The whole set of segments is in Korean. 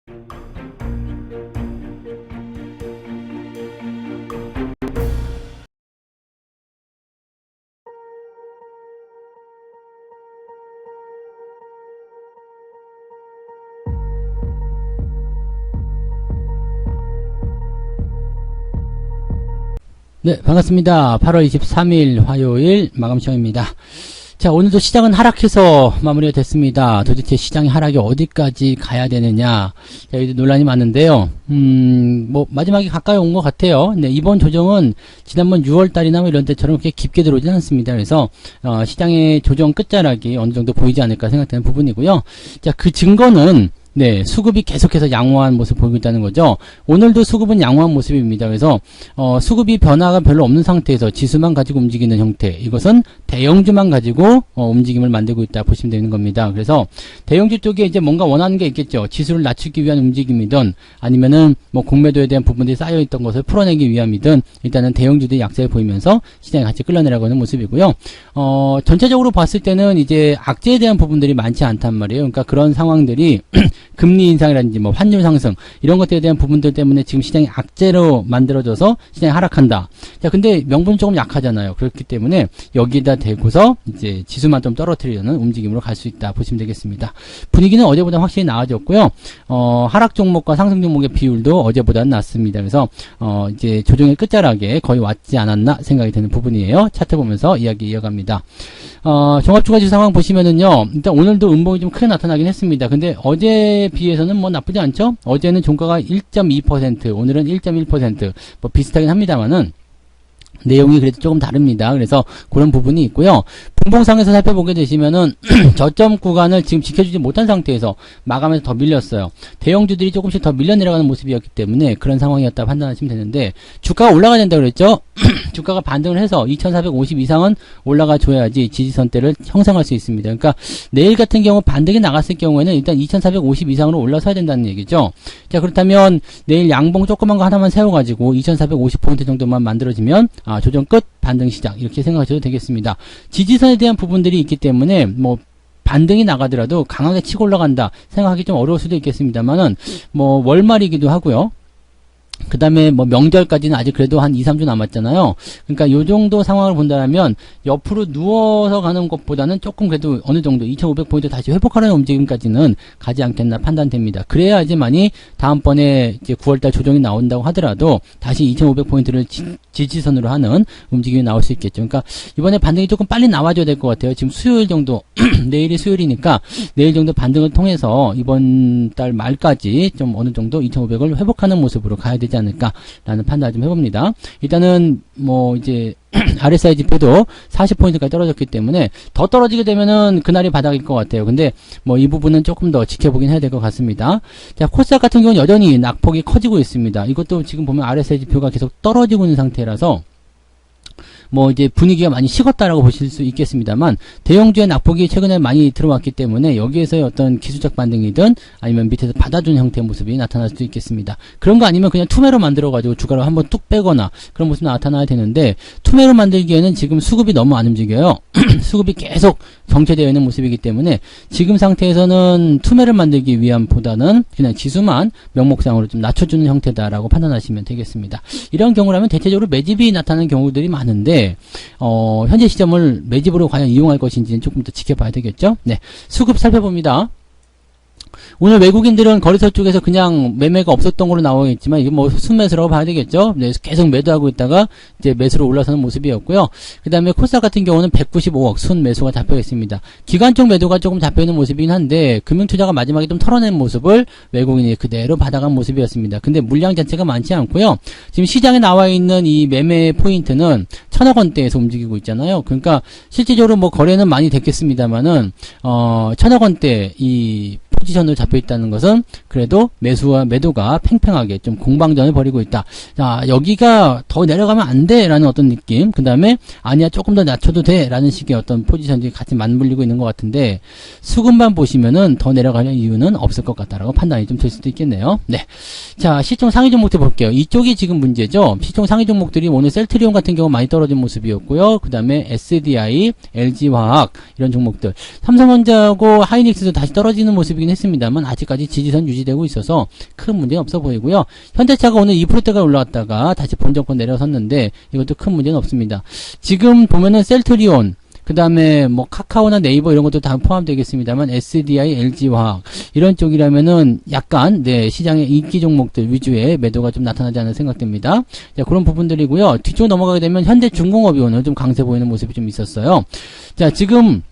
네, 반갑습니다. 8월 23일 화요일 마감 시간입니다. 자, 오늘도 시장은 하락해서 마무리가 됐습니다. 도대체 시장의 하락이 어디까지 가야 되느냐. 자, 여기도 논란이 많은데요. 뭐, 마지막에 가까이 온 것 같아요. 네, 이번 조정은 지난번 6월달이나 뭐 이런 때처럼 그렇게 깊게 들어오진 않습니다. 그래서, 시장의 조정 끝자락이 어느 정도 보이지 않을까 생각되는 부분이고요. 자, 그 증거는 네, 수급이 계속해서 양호한 모습 보이고 있다는 거죠. 오늘도 수급은 양호한 모습입니다. 그래서 수급이 변화가 별로 없는 상태에서 지수만 가지고 움직이는 형태, 이것은 대형주만 가지고 움직임을 만들고 있다 보시면 되는 겁니다. 그래서 대형주 쪽에 이제 뭔가 원하는 게 있겠죠. 지수를 낮추기 위한 움직임이든 아니면은 뭐 공매도에 대한 부분들이 쌓여 있던 것을 풀어내기 위함이든 일단은 대형주들이 약세를 보이면서 시장이 같이 끌어내려고 하는 모습이고요. 전체적으로 봤을 때는 이제 악재에 대한 부분들이 많지 않단 말이에요. 그러니까 그런 상황들이 금리 인상이라든지 뭐 환율 상승 이런 것들에 대한 부분들 때문에 지금 시장이 악재로 만들어져서 시장이 하락한다. 자, 근데 명분이 조금 약하잖아요. 그렇기 때문에 여기다 대고서 이제 지수만 좀 떨어뜨리려는 움직임으로 갈 수 있다 보시면 되겠습니다. 분위기는 어제보다 확실히 나아졌고요. 하락 종목과 상승 종목의 비율도 어제보다는 낮습니다. 그래서 이제 조정의 끝자락에 거의 왔지 않았나 생각이 드는 부분이에요. 차트 보면서 이야기 이어갑니다. 종합주가지수 상황 보시면은요, 일단 오늘도 음봉이 좀 크게 나타나긴 했습니다. 근데 어제에 비해서는 뭐 나쁘지 않죠? 어제는 종가가 1.2%, 오늘은 1.1%, 뭐 비슷하긴 합니다만은, 내용이 그래도 조금 다릅니다. 그래서 그런 부분이 있고요. 분봉상에서 살펴보게 되시면은 저점 구간을 지금 지켜주지 못한 상태에서 마감해서 더 밀렸어요. 대형주들이 조금씩 더 밀려 내려가는 모습이었기 때문에 그런 상황이었다 판단하시면 되는데, 주가가 올라가야 된다고 그랬죠? 주가가 반등을 해서 2450 이상은 올라가 줘야지 지지선대를 형성할 수 있습니다. 그러니까 내일 같은 경우 반등이 나갔을 경우에는 일단 2450 이상으로 올라서야 된다는 얘기죠. 자, 그렇다면 내일 양봉 조그만 거 하나만 세워가지고 2450포인트 정도만 만들어지면 조정 끝 반등 시작 이렇게 생각하셔도 되겠습니다. 지지선에 대한 부분들이 있기 때문에 뭐 반등이 나가더라도 강하게 치고 올라간다 생각하기 좀 어려울 수도 있겠습니다만은 뭐 월말이기도 하고요. 그 다음에 뭐 명절까지는 아직 그래도 한 2, 3주 남았잖아요. 그러니까 요 정도 상황을 본다면 옆으로 누워서 가는 것보다는 조금 그래도 어느 정도 2500포인트 다시 회복하려는 움직임까지는 가지 않겠나 판단됩니다. 그래야지만이 다음번에 이제 9월달 조정이 나온다고 하더라도 다시 2500포인트를 지지선으로 하는 움직임이 나올 수 있겠죠. 그러니까 이번에 반등이 조금 빨리 나와줘야 될 것 같아요. 지금 수요일 정도, 내일이 수요일이니까 내일 정도 반등을 통해서 이번 달 말까지 좀 어느 정도 2500을 회복하는 모습으로 가야 되지 않을까라는 판단을 좀 해봅니다. 일단은 뭐 이제 RSI 지표도 40포인트까지 떨어졌기 때문에 더 떨어지게 되면은 그날이 바닥일 것 같아요. 근데 뭐 이 부분은 조금 더 지켜보긴 해야 될 것 같습니다. 자, 코스닥 같은 경우는 여전히 낙폭이 커지고 있습니다. 이것도 지금 보면 RSI 지표가 계속 떨어지고 있는 상태라서 뭐 이제 분위기가 많이 식었다라고 보실 수 있겠습니다만 대형주의 낙폭이 최근에 많이 들어왔기 때문에 여기에서의 어떤 기술적 반등이든 아니면 밑에서 받아주는 형태의 모습이 나타날 수도 있겠습니다. 그런 거 아니면 그냥 투매로 만들어가지고 주가를 한번 뚝 빼거나 그런 모습이 나타나야 되는데 투매로 만들기에는 지금 수급이 너무 안 움직여요. 수급이 계속 정체되어 있는 모습이기 때문에 지금 상태에서는 투매를 만들기 위함보다는 그냥 지수만 명목상으로 좀 낮춰주는 형태다라고 판단하시면 되겠습니다. 이런 경우라면 대체적으로 매집이 나타나는 경우들이 많은데 현재 시점을 매집으로 과연 이용할 것인지는 조금 더 지켜봐야 되겠죠. 네, 수급 살펴봅니다. 오늘 외국인들은 거래소 쪽에서 그냥 매매가 없었던 걸로 나오겠지만 이게 뭐 순매수라고 봐야 되겠죠. 네, 계속 매도하고 있다가 이제 매수로 올라서는 모습이었고요. 그 다음에 코스닥 같은 경우는 195억 순매수가 잡혀 있습니다. 기관 쪽 매도가 조금 잡혀 있는 모습이긴 한데 금융투자가 마지막에 좀 털어낸 모습을 외국인이 그대로 받아간 모습이었습니다. 근데 물량 자체가 많지 않고요. 지금 시장에 나와 있는 이 매매 포인트는 1000억 원대에서 움직이고 있잖아요. 그러니까 실질적으로 뭐 거래는 많이 됐겠습니다만은 1000억 원대 이 포지션으로 잡혀 있다는 것은 그래도 매수와 매도가 팽팽하게 좀 공방전을 벌이고 있다. 자, 여기가 더 내려가면 안 돼 라는 어떤 느낌, 그 다음에 아니야 조금 더 낮춰도 돼 라는 식의 어떤 포지션들이 같이 맞물리고 있는 것 같은데 수급만 보시면은 더 내려가는 이유는 없을 것 같다라고 판단이 좀 될 수도 있겠네요. 네, 자, 시총 상위 종목들 볼게요. 이쪽이 지금 문제죠. 시총 상위 종목들이 오늘 셀트리온 같은 경우 많이 떨어진 모습이었고요. 그 다음에 SDI, LG화학 이런 종목들, 삼성전자하고 하이닉스도 다시 떨어지는 모습이긴 했습니다만 아직까지 지지선 유지되고 있어서 큰 문제는 없어 보이고요. 현대차가 오늘 2%대가 올라왔다가 다시 본전권 내려섰는데 이것도 큰 문제는 없습니다. 지금 보면은 셀트리온, 그 다음에 뭐 카카오나 네이버 이런 것도 다 포함되겠습니다만 SDI, LG화학 이런 쪽이라면은 약간 네 시장의 인기 종목들 위주의 매도가 좀 나타나지 않나 생각됩니다. 자, 그런 부분들이고요. 뒤쪽 넘어가게 되면 현대중공업이 오늘 좀 강세 보이는 모습이 좀 있었어요. 자, 지금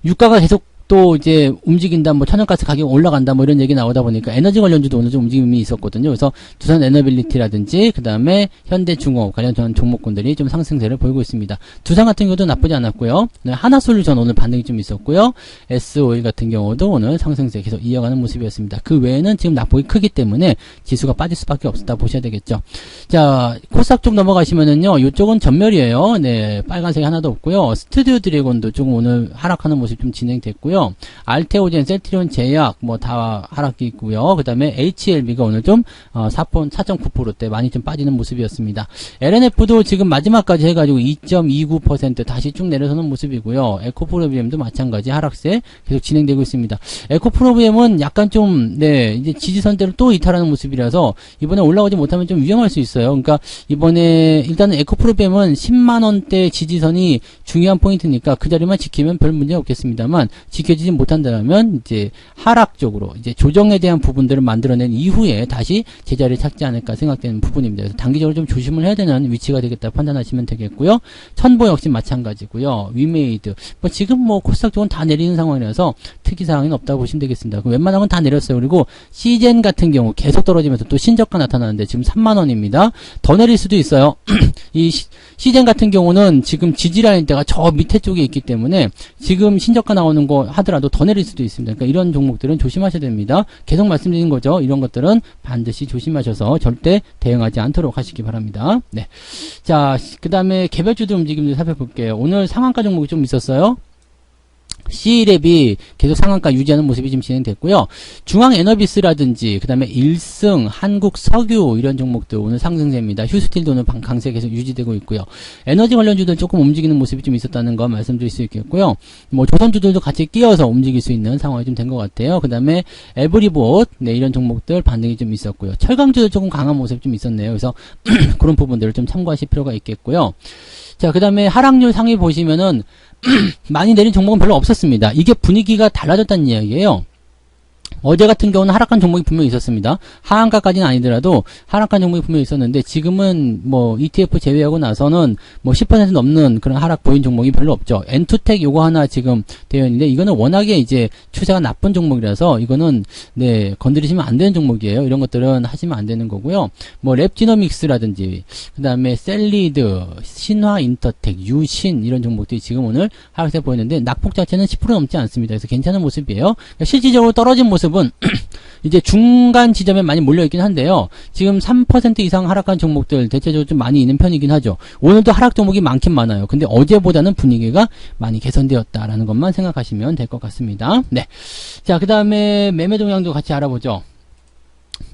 유가가 계속 또 이제 움직인다, 뭐 천연가스 가격 올라간다, 뭐 이런 얘기 나오다 보니까 에너지 관련주도 오늘 좀 움직임이 있었거든요. 그래서 두산 에너빌리티라든지 그 다음에 현대중공업 관련 종목군들이 좀 상승세를 보이고 있습니다. 두산 같은 경우도 나쁘지 않았고요. 네, 하나솔루션 오늘 반등이 좀 있었고요. S-오일 같은 경우도 오늘 상승세 계속 이어가는 모습이었습니다. 그 외에는 지금 낙폭이 크기 때문에 지수가 빠질 수밖에 없다 보셔야 되겠죠. 자, 코스닥 쪽 넘어가시면은요, 이쪽은 전멸이에요. 네, 빨간색이 하나도 없고요. 스튜디오 드래곤도 조금 오늘 하락하는 모습 좀 진행됐고요. 알테오젠, 셀트리온 제약 뭐 다 하락이 있고요. 그 다음에 HLB가 오늘 좀 4.9%대 많이 좀 빠지는 모습이었습니다. LNF도 지금 마지막까지 해가지고 2.29% 다시 쭉 내려서는 모습이고요. 에코프로비엠도 마찬가지 하락세 계속 진행되고 있습니다. 에코프로비엠은 약간 좀 네 이제 지지선대로 또 이탈하는 모습이라서 이번에 올라오지 못하면 좀 위험할 수 있어요. 그러니까 이번에 일단은 에코프로비엠은 10만원대 지지선이 중요한 포인트니까 그 자리만 지키면 별 문제 없겠습니다만 지켜지지 못한다면 이제 하락적으로 이제 조정에 대한 부분들을 만들어낸 이후에 다시 제자리를 찾지 않을까 생각되는 부분입니다. 그래서 단기적으로 좀 조심을 해야 되는 위치가 되겠다 판단하시면 되겠고요. 천보 역시 마찬가지고요. 위메이드 뭐 지금 뭐 코스닥 쪽은 다 내리는 상황이라서 특이사항은 없다고 보시면 되겠습니다. 웬만한 건 다 내렸어요. 그리고 시젠 같은 경우 계속 떨어지면서 또 신저가 나타나는데 지금 3만원입니다. 더 내릴 수도 있어요. 이 시젠 같은 경우는 지금 지지라인대가 저 밑에 쪽에 있기 때문에 지금 신저가 나오는 거 하더라도 더 내릴 수도 있습니다. 그러니까 이런 종목들은 조심하셔야 됩니다. 계속 말씀드린 거죠. 이런 것들은 반드시 조심하셔서 절대 대응하지 않도록 하시기 바랍니다. 네. 자, 그 다음에 개별주들 움직임도 살펴볼게요. 오늘 상한가 종목이 좀 있었어요. C랩이 계속 상한가 유지하는 모습이 지금 진행됐고요. 중앙에너비스라든지 그 다음에 일승, 한국석유 이런 종목들 오늘 상승세입니다. 휴스틸도 오늘 강세 계속 유지되고 있고요. 에너지 관련주들 조금 움직이는 모습이 좀 있었다는 거 말씀드릴 수 있겠고요. 뭐 조선주들도 같이 끼어서 움직일 수 있는 상황이 좀 된 것 같아요. 그 다음에 에브리봇 네 이런 종목들 반등이 좀 있었고요. 철강주도 조금 강한 모습이 좀 있었네요. 그래서 그런 부분들을 좀 참고하실 필요가 있겠고요. 자, 그 다음에 하락률 상위 보시면은 많이 내린 종목은 별로 없었습니다. 이게 분위기가 달라졌다는 이야기예요. 어제 같은 경우는 하락한 종목이 분명히 있었습니다. 하한가까지는 아니더라도 하락한 종목이 분명히 있었는데 지금은 뭐 ETF 제외하고 나서는 뭐 10% 넘는 그런 하락 보인 종목이 별로 없죠. 엔투텍 요거 하나 지금 되어 있는데 이거는 워낙에 이제 추세가 나쁜 종목이라서 이거는 네 건드리시면 안 되는 종목이에요. 이런 것들은 하시면 안 되는 거고요. 뭐 랩지노믹스라든지 그 다음에 셀리드, 신화인터텍, 유신 이런 종목들이 지금 오늘 하락세 보이는데 낙폭 자체는 10% 넘지 않습니다. 그래서 괜찮은 모습이에요. 그러니까 실질적으로 떨어진 모습은 이제 중간 지점에 많이 몰려있긴 한데요. 지금 3% 이상 하락한 종목들 대체적으로 좀 많이 있는 편이긴 하죠. 오늘도 하락 종목이 많긴 많아요. 근데 어제보다는 분위기가 많이 개선되었다라는 것만 생각하시면 될 것 같습니다. 네. 자, 그 다음에 매매 동향도 같이 알아보죠.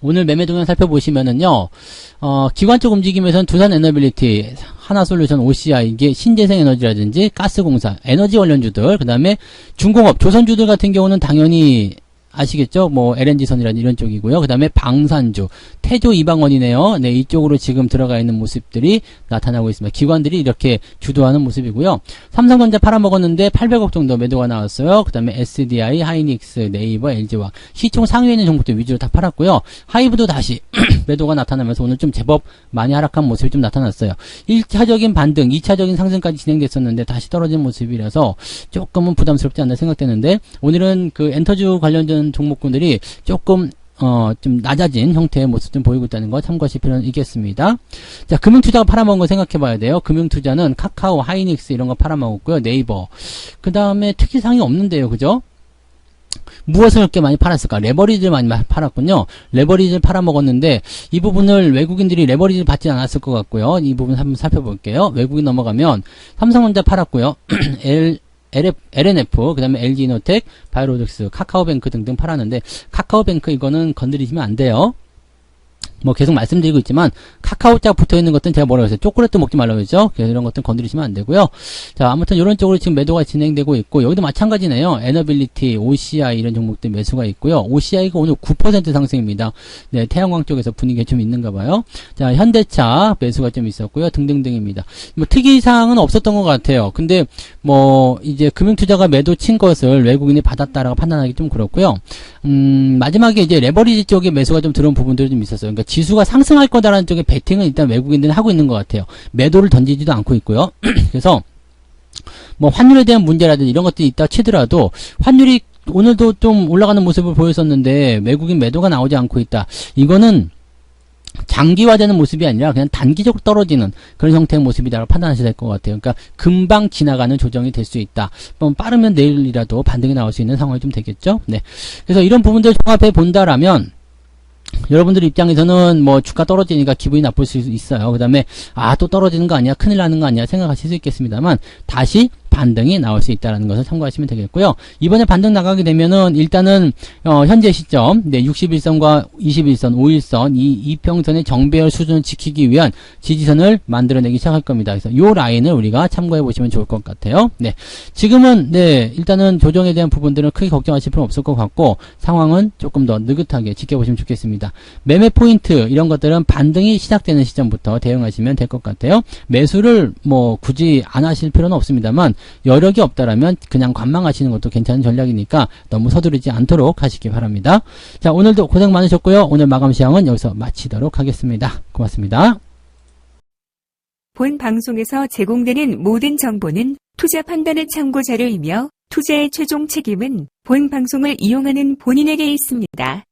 오늘 매매 동향 살펴보시면은요, 기관 쪽 움직임에서는 두산 에너빌리티, 하나솔루션, OCI, 이게 신재생 에너지라든지 가스공사, 에너지 관련주들, 그 다음에 중공업, 조선주들 같은 경우는 당연히 아시겠죠? 뭐 LNG선이라는 이런 쪽이고요. 그 다음에 방산주, 태조 이방원이네요. 네, 이쪽으로 지금 들어가 있는 모습들이 나타나고 있습니다. 기관들이 이렇게 주도하는 모습이고요. 삼성전자 팔아먹었는데 800억 정도 매도가 나왔어요. 그 다음에 SDI, 하이닉스, 네이버, LG화학 시총 상위에 있는 종목들 위주로 다 팔았고요. 하이브도 다시 매도가 나타나면서 오늘 좀 제법 많이 하락한 모습이 좀 나타났어요. 1차적인 반등, 2차적인 상승까지 진행됐었는데 다시 떨어진 모습이라서 조금은 부담스럽지 않나 생각되는데 오늘은 그 엔터주 관련된 종목군들이 조금 좀 낮아진 형태의 모습 좀 보이고 있다는 거 참고하실 필요는 있겠습니다. 자, 금융투자가 팔아먹은 거 생각해 봐야 돼요. 금융투자는 카카오, 하이닉스 이런 거 팔아먹었고요. 네이버. 그 다음에 특이사항이 없는데요. 그죠? 무엇을 그렇게 많이 팔았을까? 레버리지를 많이 팔았군요. 레버리지를 팔아먹었는데 이 부분을 외국인들이 레버리지를 받지 않았을 것 같고요. 이 부분 한번 살펴볼게요. 외국인 넘어가면 삼성전자 팔았고요. LNF, 그 다음에 LG이노텍, 바이오로직스, 카카오뱅크 등등 팔았는데 카카오뱅크 이거는 건드리시면 안 돼요. 뭐 계속 말씀드리고 있지만 카카오짝 붙어있는 것들은 제가 뭐라고 했어요? 초콜릿도 먹지 말라고 했죠? 그래서 이런 것들은 건드리시면 안 되고요. 자, 아무튼 이런 쪽으로 지금 매도가 진행되고 있고 여기도 마찬가지네요. 에너빌리티, OCI 이런 종목들 매수가 있고요. OCI가 오늘 9% 상승입니다. 네, 태양광 쪽에서 분위기가 좀 있는가 봐요. 자, 현대차 매수가 좀 있었고요. 등등등입니다. 뭐 특이사항은 없었던 것 같아요. 근데 뭐 이제 금융투자가 매도 친 것을 외국인이 받았다라고 판단하기 좀 그렇고요. 마지막에 이제 레버리지 쪽에 매수가 좀 들어온 부분들이 좀 있었어요. 그러니까 지수가 상승할 거다라는 쪽에 베팅은 일단 외국인들은 하고 있는 것 같아요. 매도를 던지지도 않고 있고요. 그래서 뭐 환율에 대한 문제라든지 이런 것들이 있다 치더라도 환율이 오늘도 좀 올라가는 모습을 보였었는데 외국인 매도가 나오지 않고 있다. 이거는 장기화되는 모습이 아니라 그냥 단기적으로 떨어지는 그런 형태의 모습이다라고 판단하셔야 될 것 같아요. 그러니까 금방 지나가는 조정이 될 수 있다. 빠르면 내일이라도 반등이 나올 수 있는 상황이 좀 되겠죠. 네. 그래서 이런 부분들 종합해 본다라면 여러분들 입장에서는 뭐 주가 떨어지니까 기분이 나쁠 수 있어요. 그 다음에 또 떨어지는 거 아니야, 큰일 나는 거 아니야 생각하실 수 있겠습니다만 다시 반등이 나올 수 있다는 것을 참고하시면 되겠고요. 이번에 반등 나가게 되면은 일단은 현재 시점 61선과 21선, 5일선 이 이평선의 정배열 수준을 지키기 위한 지지선을 만들어내기 시작할 겁니다. 그래서 요 라인을 우리가 참고해 보시면 좋을 것 같아요. 네, 지금은 일단은 조정에 대한 부분들은 크게 걱정하실 필요 없을 것 같고 상황은 조금 더 느긋하게 지켜보시면 좋겠습니다. 매매 포인트 이런 것들은 반등이 시작되는 시점부터 대응하시면 될 것 같아요. 매수를 뭐 굳이 안 하실 필요는 없습니다만 여력이 없다라면 그냥 관망하시는 것도 괜찮은 전략이니까 너무 서두르지 않도록 하시기 바랍니다. 자, 오늘도 고생 많으셨고요. 오늘 마감 시황은 여기서 마치도록 하겠습니다. 고맙습니다. 본 방송에서 제공되는 모든 정보는 투자 판단의 참고 자료이며 투자의 최종 책임은 본 방송을 이용하는 본인에게 있습니다.